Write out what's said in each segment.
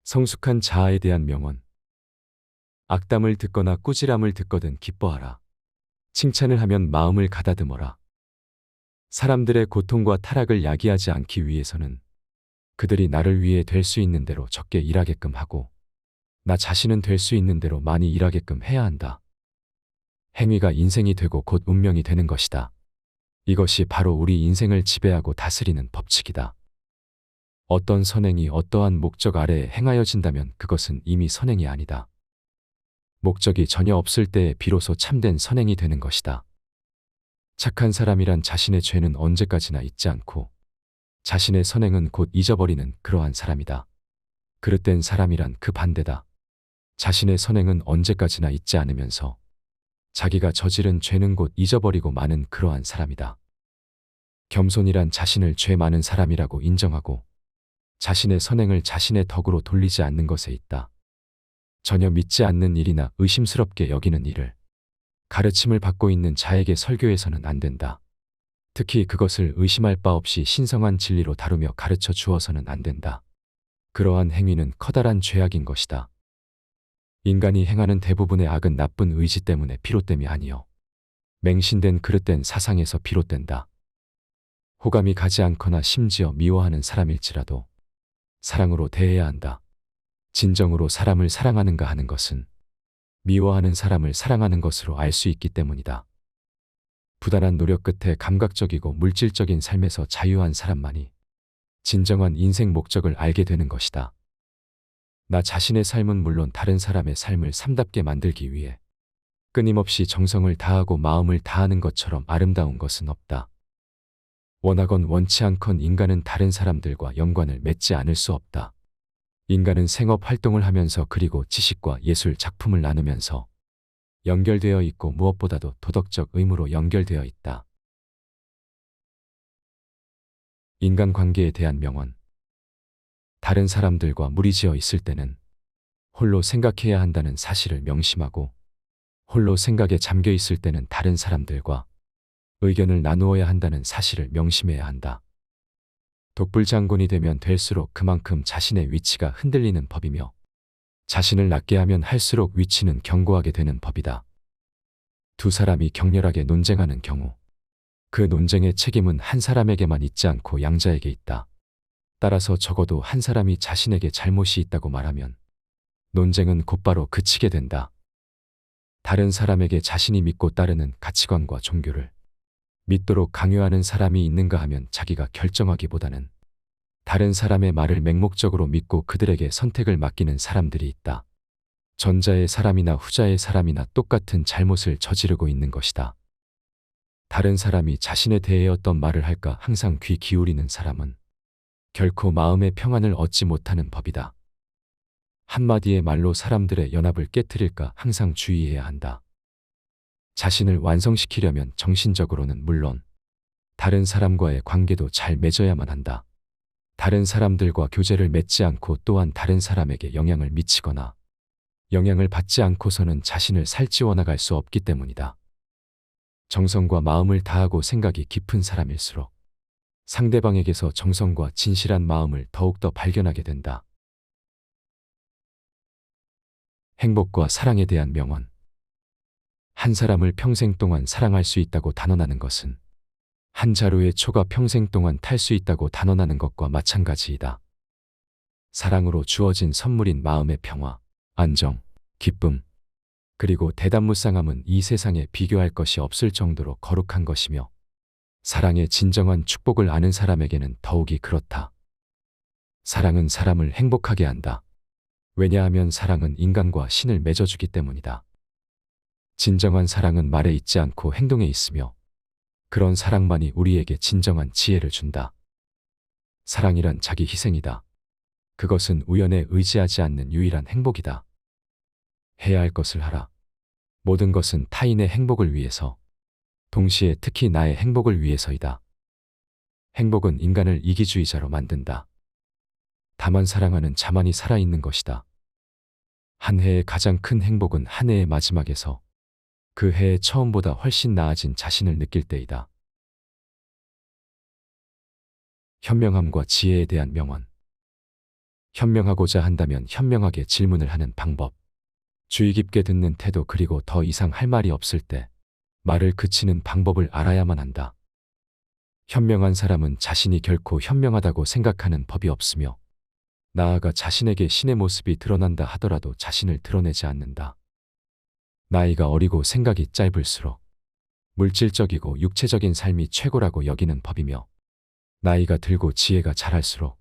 성숙한 자아에 대한 명언. 악담을 듣거나 꾸지람을 듣거든 기뻐하라. 칭찬을 하면 마음을 가다듬어라. 사람들의 고통과 타락을 야기하지 않기 위해서는 그들이 나를 위해 될 수 있는 대로 적게 일하게끔 하고 나 자신은 될 수 있는 대로 많이 일하게끔 해야 한다. 행위가 인생이 되고 곧 운명이 되는 것이다. 이것이 바로 우리 인생을 지배하고 다스리는 법칙이다. 어떤 선행이 어떠한 목적 아래에 행하여진다면 그것은 이미 선행이 아니다. 목적이 전혀 없을 때에 비로소 참된 선행이 되는 것이다. 착한 사람이란 자신의 죄는 언제까지나 잊지 않고 자신의 선행은 곧 잊어버리는 그러한 사람이다. 그릇된 사람이란 그 반대다. 자신의 선행은 언제까지나 잊지 않으면서 자기가 저지른 죄는 곧 잊어버리고 마는 그러한 사람이다. 겸손이란 자신을 죄 많은 사람이라고 인정하고 자신의 선행을 자신의 덕으로 돌리지 않는 것에 있다. 전혀 믿지 않는 일이나 의심스럽게 여기는 일을 가르침을 받고 있는 자에게 설교해서는 안 된다. 특히 그것을 의심할 바 없이 신성한 진리로 다루며 가르쳐 주어서는 안 된다. 그러한 행위는 커다란 죄악인 것이다. 인간이 행하는 대부분의 악은 나쁜 의지 때문에 비롯됨이 아니요 맹신된 그릇된 사상에서 비롯된다. 호감이 가지 않거나 심지어 미워하는 사람일지라도 사랑으로 대해야 한다. 진정으로 사람을 사랑하는가 하는 것은 미워하는 사람을 사랑하는 것으로 알 수 있기 때문이다. 부단한 노력 끝에 감각적이고 물질적인 삶에서 자유한 사람만이 진정한 인생 목적을 알게 되는 것이다. 나 자신의 삶은 물론 다른 사람의 삶을 삶답게 만들기 위해 끊임없이 정성을 다하고 마음을 다하는 것처럼 아름다운 것은 없다. 원하건 원치 않건 인간은 다른 사람들과 연관을 맺지 않을 수 없다. 인간은 생업 활동을 하면서 그리고 지식과 예술 작품을 나누면서 연결되어 있고 무엇보다도 도덕적 의무로 연결되어 있다. 인간관계에 대한 명언. 다른 사람들과 무리지어 있을 때는 홀로 생각해야 한다는 사실을 명심하고 홀로 생각에 잠겨 있을 때는 다른 사람들과 의견을 나누어야 한다는 사실을 명심해야 한다. 독불장군이 되면 될수록 그만큼 자신의 위치가 흔들리는 법이며 자신을 낮게 하면 할수록 위치는 견고하게 되는 법이다. 두 사람이 격렬하게 논쟁하는 경우 그 논쟁의 책임은 한 사람에게만 있지 않고 양자에게 있다. 따라서 적어도 한 사람이 자신에게 잘못이 있다고 말하면 논쟁은 곧바로 그치게 된다. 다른 사람에게 자신이 믿고 따르는 가치관과 종교를 믿도록 강요하는 사람이 있는가 하면 자기가 결정하기보다는 다른 사람의 말을 맹목적으로 믿고 그들에게 선택을 맡기는 사람들이 있다. 전자의 사람이나 후자의 사람이나 똑같은 잘못을 저지르고 있는 것이다. 다른 사람이 자신에 대해 어떤 말을 할까 항상 귀 기울이는 사람은 결코 마음의 평안을 얻지 못하는 법이다. 한마디의 말로 사람들의 연합을 깨트릴까 항상 주의해야 한다. 자신을 완성시키려면 정신적으로는 물론 다른 사람과의 관계도 잘 맺어야만 한다. 다른 사람들과 교제를 맺지 않고 또한 다른 사람에게 영향을 미치거나 영향을 받지 않고서는 자신을 살찌워 나갈 수 없기 때문이다. 정성과 마음을 다하고 생각이 깊은 사람일수록 상대방에게서 정성과 진실한 마음을 더욱더 발견하게 된다. 행복과 사랑에 대한 명언. 한 사람을 평생 동안 사랑할 수 있다고 단언하는 것은 한 자루의 초가 평생 동안 탈 수 있다고 단언하는 것과 마찬가지이다. 사랑으로 주어진 선물인 마음의 평화, 안정, 기쁨, 그리고 대담무쌍함은 이 세상에 비교할 것이 없을 정도로 거룩한 것이며 사랑의 진정한 축복을 아는 사람에게는 더욱이 그렇다. 사랑은 사람을 행복하게 한다. 왜냐하면 사랑은 인간과 신을 맺어주기 때문이다. 진정한 사랑은 말에 있지 않고 행동에 있으며 그런 사랑만이 우리에게 진정한 지혜를 준다. 사랑이란 자기 희생이다. 그것은 우연에 의지하지 않는 유일한 행복이다. 해야 할 것을 하라. 모든 것은 타인의 행복을 위해서, 동시에 특히 나의 행복을 위해서이다. 행복은 인간을 이기주의자로 만든다. 다만 사랑하는 자만이 살아있는 것이다. 한 해의 가장 큰 행복은 한 해의 마지막에서 그 해의 처음보다 훨씬 나아진 자신을 느낄 때이다. 현명함과 지혜에 대한 명언. 현명하고자 한다면 현명하게 질문을 하는 방법. 주의 깊게 듣는 태도 그리고 더 이상 할 말이 없을 때 말을 그치는 방법을 알아야만 한다. 현명한 사람은 자신이 결코 현명하다고 생각하는 법이 없으며 나아가 자신에게 신의 모습이 드러난다 하더라도 자신을 드러내지 않는다. 나이가 어리고 생각이 짧을수록 물질적이고 육체적인 삶이 최고라고 여기는 법이며 나이가 들고 지혜가 자랄수록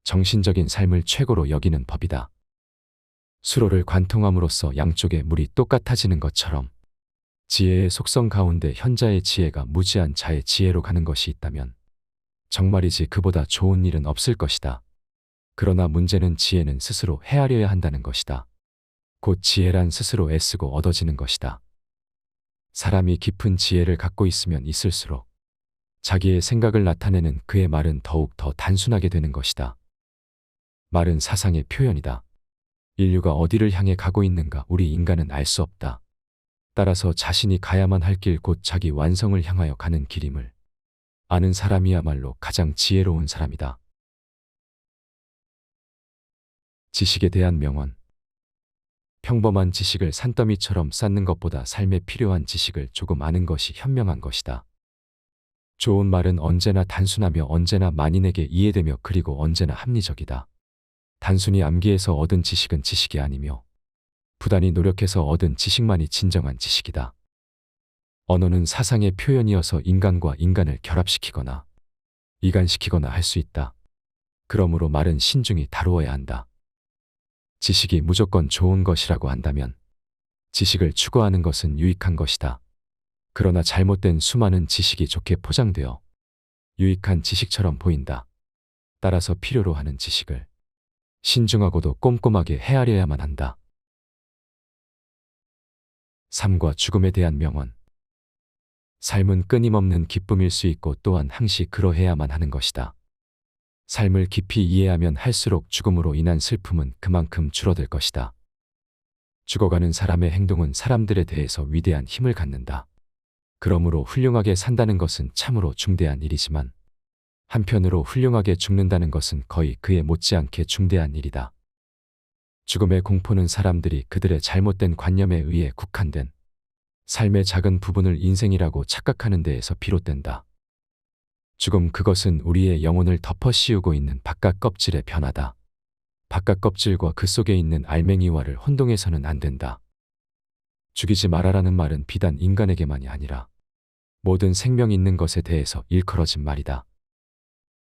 정신적인 삶을 최고로 여기는 법이다. 수로를 관통함으로써 양쪽의 물이 똑같아지는 것처럼 지혜의 속성 가운데 현자의 지혜가 무지한 자의 지혜로 가는 것이 있다면 정말이지 그보다 좋은 일은 없을 것이다. 그러나 문제는 지혜는 스스로 헤아려야 한다는 것이다. 곧 지혜란 스스로 애쓰고 얻어지는 것이다. 사람이 깊은 지혜를 갖고 있으면 있을수록 자기의 생각을 나타내는 그의 말은 더욱 더 단순하게 되는 것이다. 말은 사상의 표현이다. 인류가 어디를 향해 가고 있는가 우리 인간은 알 수 없다. 따라서 자신이 가야만 할 길 곧 자기 완성을 향하여 가는 길임을 아는 사람이야말로 가장 지혜로운 사람이다. 지식에 대한 명언. 평범한 지식을 산더미처럼 쌓는 것보다 삶에 필요한 지식을 조금 아는 것이 현명한 것이다. 좋은 말은 언제나 단순하며 언제나 만인에게 이해되며 그리고 언제나 합리적이다. 단순히 암기해서 얻은 지식은 지식이 아니며 부단히 노력해서 얻은 지식만이 진정한 지식이다. 언어는 사상의 표현이어서 인간과 인간을 결합시키거나 이간시키거나 할 수 있다. 그러므로 말은 신중히 다루어야 한다. 지식이 무조건 좋은 것이라고 한다면 지식을 추구하는 것은 유익한 것이다. 그러나 잘못된 수많은 지식이 좋게 포장되어 유익한 지식처럼 보인다. 따라서 필요로 하는 지식을 신중하고도 꼼꼼하게 헤아려야만 한다. 삶과 죽음에 대한 명언. 삶은 끊임없는 기쁨일 수 있고 또한 항시 그러해야만 하는 것이다. 삶을 깊이 이해하면 할수록 죽음으로 인한 슬픔은 그만큼 줄어들 것이다. 죽어가는 사람의 행동은 사람들에 대해서 위대한 힘을 갖는다. 그러므로 훌륭하게 산다는 것은 참으로 중대한 일이지만 한편으로 훌륭하게 죽는다는 것은 거의 그에 못지않게 중대한 일이다. 죽음의 공포는 사람들이 그들의 잘못된 관념에 의해 국한된 삶의 작은 부분을 인생이라고 착각하는 데에서 비롯된다. 죽음 그것은 우리의 영혼을 덮어 씌우고 있는 바깥 껍질의 변화다. 바깥 껍질과 그 속에 있는 알맹이와를 혼동해서는 안 된다. 죽이지 말아라는 말은 비단 인간에게만이 아니라 모든 생명 있는 것에 대해서 일컬어진 말이다.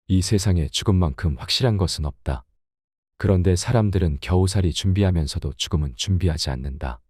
이 세상에 죽음만큼 확실한 것은 없다. 그런데 사람들은 겨우살이 준비하면서도 죽음은 준비하지 않는다.